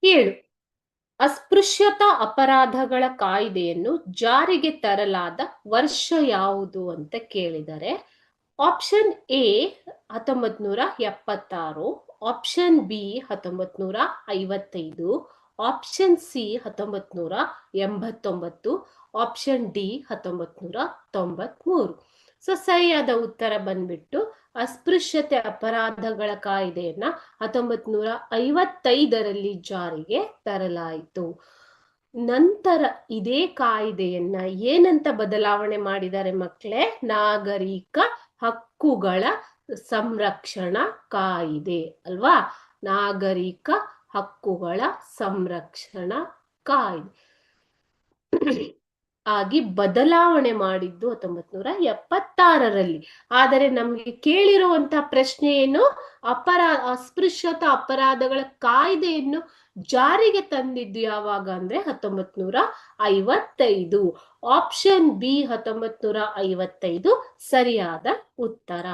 7. ಅಸ್ಪೃಶ್ಯತಾ ಅಪರಾಧಗಳ ಕಾಯ್ದೆಯನ್ನು ಜಾರಿಗೆ ತರಲಾದ ವರ್ಷ ಯಾವುದು ಅಂತ ಕೇಳಿದರೆ option A 1976, option B 1955, option C 1989, option D 1993. So ಸರಿಯಾದ ಉತ್ತರ ಬಂದ್ಬಿಟ್ಟು ಅಸ್ಪೃಶ್ಯತೆ ಅಪರಾಧಗಳ ಕಾಯ್ದೆಯನ್ನ 1955ರಲ್ಲಿ ಜಾರಿಗೆ ತರಲಾಯಿತು. ನಂತರ ಇದೇ ಕಾಯ್ದೆಯನ್ನ ಏನಂತ ಬದಲಾವಣೆ ಮಾಡಿದ್ದಾರೆ ಮಕ್ಕಳೇ? ನಾಗರಿಕ ಹಕ್ಕುಗಳ ಸಂರಕ್ಷಣಾ ಕಾಯ್ದೆ ಅಲ್ವಾ? ನಾಗರಿಕ ಹಕ್ಕುಗಳ ಸಂರಕ್ಷಣಾ ಕಾಯ್ದೆ ಆಗಿ ಬದಲಾವಣೆ ಮಾಡಿದ್ದು 1976ರಲ್ಲಿ. ಆದರೆ ನಮ್ಗೆ ಕೇಳಿರುವಂತಹ ಪ್ರಶ್ನೆ ಏನು? ಅಸ್ಪೃಶ್ಯತಾ ಅಪರಾಧಗಳ ಕಾಯ್ದೆಯನ್ನು ಜಾರಿಗೆ ತಂದಿದ್ದು ಯಾವಾಗ ಅಂದ್ರೆ 1955. ಆಪ್ಷನ್ ಬಿ 1955 ಸರಿಯಾದ ಉತ್ತರ.